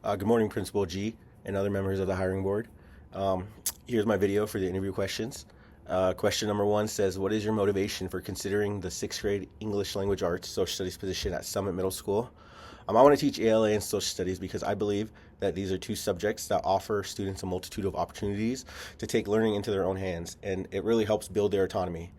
Good morning, Principal G and other members of the hiring board. Um, Here's my video for the interview questions. Question number one says, what is your motivation for considering the sixth grade English Language Arts Social Studies position at Summit Middle School? I want to teach ELA and Social Studies because I believe that these are two subjects that offer students a multitude of opportunities to take learning into their own hands, and it really helps build their autonomy.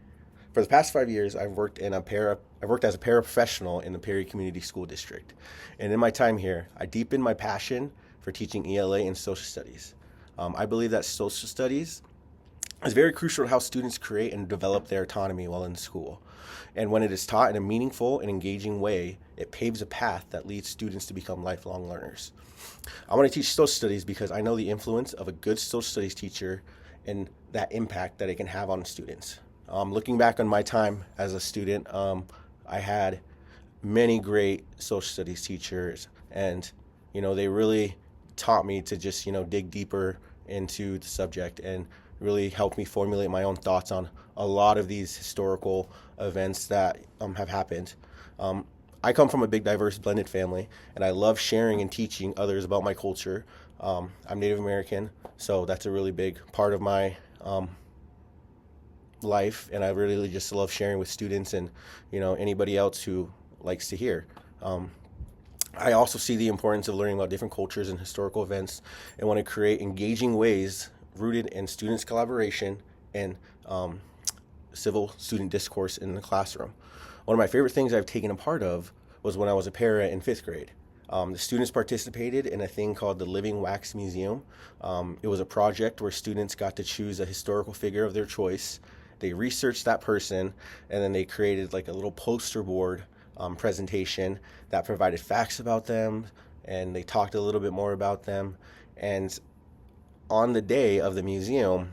For the past 5 years, I've worked as a paraprofessional in the Perry Community School District. And in my time here, I deepened my passion for teaching ELA and social studies. I believe that social studies is very crucial to how students create and develop their autonomy while in school. And when it is taught in a meaningful and engaging way, it paves a path that leads students to become lifelong learners. I want to teach social studies because I know the influence of a good social studies teacher and that impact that it can have on students. Looking back on my time as a student, I had many great social studies teachers, and they really taught me to just dig deeper into the subject and really helped me formulate my own thoughts on a lot of these historical events that have happened. I come from a big, diverse, blended family, and I love sharing and teaching others about my culture. I'm Native American, so that's a really big part of my life, and I really just love sharing with students and anybody else who likes to hear. I also see the importance of learning about different cultures and historical events, and want to create engaging ways rooted in students' collaboration and civil student discourse in the classroom. One of my favorite things I've taken a part of was when I was a para in fifth grade. The students participated in a thing called the Living Wax Museum. It was a project where students got to choose a historical figure of their choice. They researched that person, and then they created like a little poster board presentation that provided facts about them, and they talked a little bit more about them. And on the day of the museum,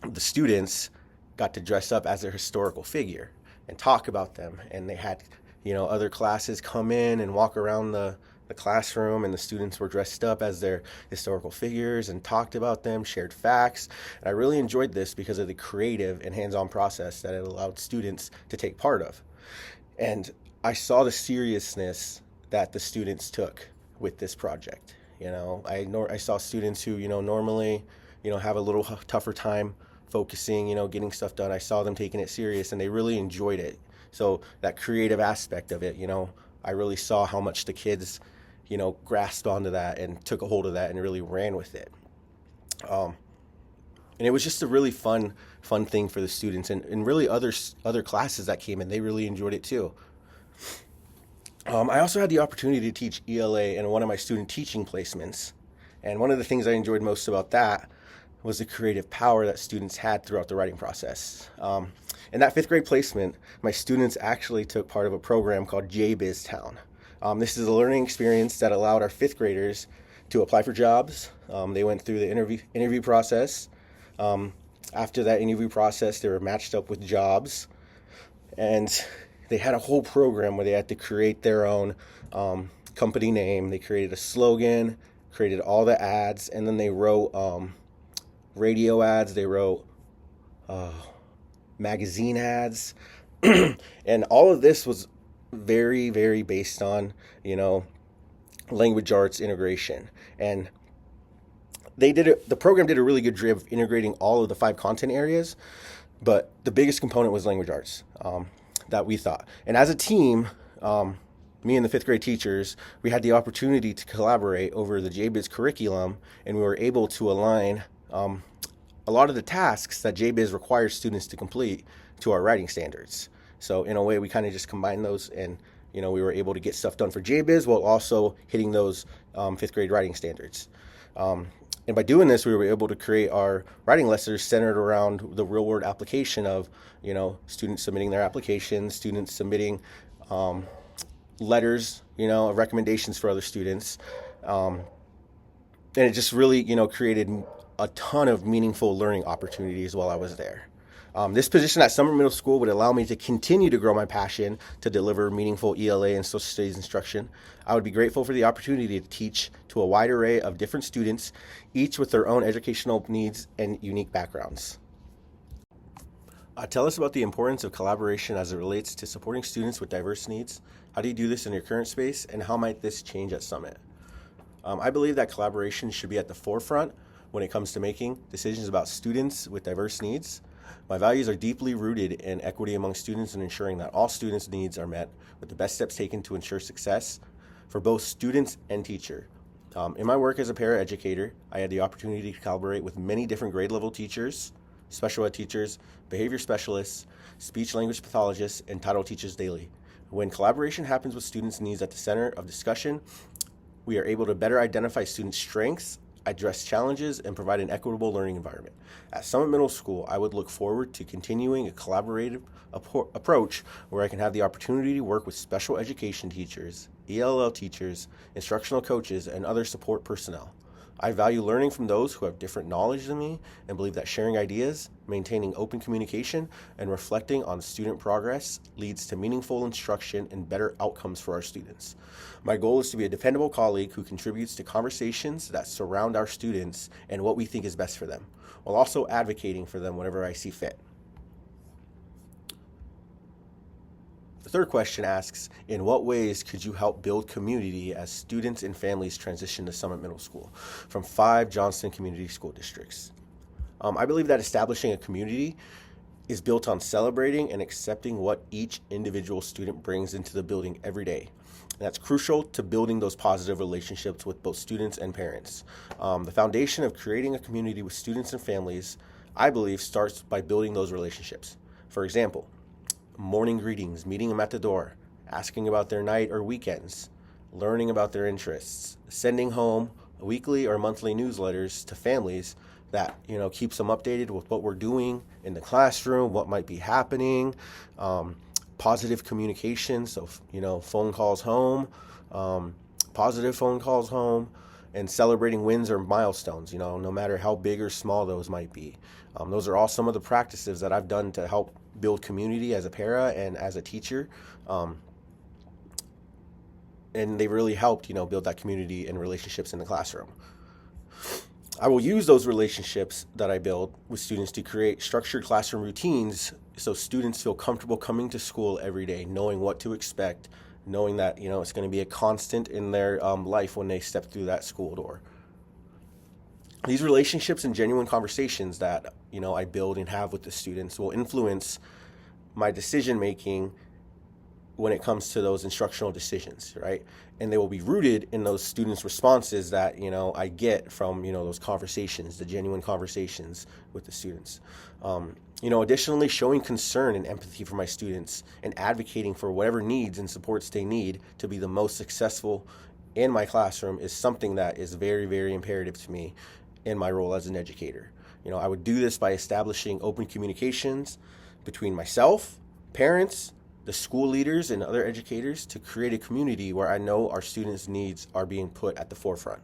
the students got to dress up as their historical figure and talk about them. And they had, other classes come in and walk around the classroom, and the students were dressed up as their historical figures and talked about them, shared facts. And I really enjoyed this because of the creative and hands-on process that it allowed students to take part of. And I saw the seriousness that the students took with this project. I saw students who, normally, have a little tougher time focusing, getting stuff done. I saw them taking it serious, and they really enjoyed it. So that creative aspect of it, I really saw how much the kids, grasped onto that and took a hold of that and really ran with it. And it was just a really fun thing for the students, and really other classes that came in, they really enjoyed it too. I also had the opportunity to teach ELA in one of my student teaching placements. And one of the things I enjoyed most about that was the creative power that students had throughout the writing process. In that fifth grade placement, my students actually took part of a program called JBiz Town. This is a learning experience that allowed our fifth graders to apply for jobs. They went through the interview process. After that interview process, they were matched up with jobs, and they had a whole program where they had to create their own company name. They created a slogan, created all the ads, and then they wrote radio ads. They wrote magazine ads, and all of this was very, very based on language arts integration. And the program did a really good job of integrating all of the 5 content areas, but the biggest component was language arts that we thought. And as a team, me and the fifth grade teachers, we had the opportunity to collaborate over the JBiz curriculum, and we were able to align a lot of the tasks that JBiz requires students to complete to our writing standards. So in a way, we kind of just combined those, and we were able to get stuff done for JBiz while also hitting those fifth grade writing standards. And by doing this, we were able to create our writing lessons centered around the real-world application of, students submitting their applications, students submitting letters, of recommendations for other students. And it just really, created a ton of meaningful learning opportunities while I was there. This position at Summer Middle School would allow me to continue to grow my passion to deliver meaningful ELA and social studies instruction. I would be grateful for the opportunity to teach to a wide array of different students, each with their own educational needs and unique backgrounds. Tell us about the importance of collaboration as it relates to supporting students with diverse needs. How do you do this in your current space, and how might this change at Summit? I believe that collaboration should be at the forefront when it comes to making decisions about students with diverse needs. My values are deeply rooted in equity among students and ensuring that all students' needs are met, with the best steps taken to ensure success for both students and teacher. In my work as a paraeducator, I had the opportunity to collaborate with many different grade level teachers, special ed teachers, behavior specialists, speech language pathologists, and title teachers daily. When collaboration happens with students' needs at the center of discussion, we are able to better identify students' strengths, address challenges, and provide an equitable learning environment. At Summit Middle School, I would look forward to continuing a collaborative approach where I can have the opportunity to work with special education teachers, ELL teachers, instructional coaches, and other support personnel. I value learning from those who have different knowledge than me and believe that sharing ideas, maintaining open communication, and reflecting on student progress leads to meaningful instruction and better outcomes for our students. My goal is to be a dependable colleague who contributes to conversations that surround our students and what we think is best for them, while also advocating for them whenever I see fit. The third question asks, in what ways could you help build community as students and families transition to Summit Middle School from 5 Johnston Community School Districts? I believe that establishing a community is built on celebrating and accepting what each individual student brings into the building every day. And that's crucial to building those positive relationships with both students and parents. The foundation of creating a community with students and families, I believe, starts by building those relationships. For example, morning greetings, meeting them at the door, asking about their night or weekends, learning about their interests, sending home weekly or monthly newsletters to families that keeps them updated with what we're doing in the classroom, what might be happening, positive communication, so phone calls home, positive phone calls home, and celebrating wins or milestones, no matter how big or small those might be. Those are all some of the practices that I've done to help build community as a para and as a teacher. And they really helped, build that community and relationships in the classroom. I will use those relationships that I build with students to create structured classroom routines so students feel comfortable coming to school every day, knowing what to expect, knowing that, it's going to be a constant in their life when they step through that school door. These relationships and genuine conversations that, I build and have with the students will influence my decision making when it comes to those instructional decisions, right? And they will be rooted in those students' responses that, I get from, those conversations, the genuine conversations with the students. Additionally, showing concern and empathy for my students and advocating for whatever needs and supports they need to be the most successful in my classroom is something that is very, very imperative to me in my role as an educator. I would do this by establishing open communications between myself, parents, the school leaders, and other educators to create a community where I know our students' needs are being put at the forefront.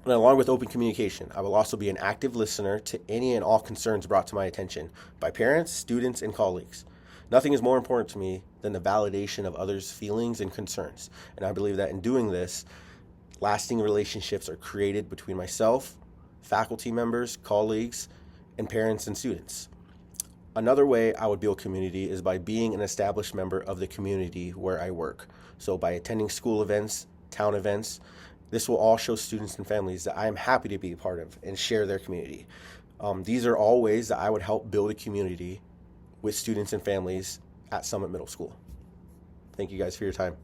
And along with open communication, I will also be an active listener to any and all concerns brought to my attention by parents, students, and colleagues. Nothing is more important to me than the validation of others' feelings and concerns. And I believe that in doing this, lasting relationships are created between myself, faculty members, colleagues, and parents and students. Another way I would build community is by being an established member of the community where I work. So by attending school events, town events, this will all show students and families that I am happy to be a part of and share their community. These are all ways that I would help build a community with students and families at Summit Middle School. Thank you guys for your time.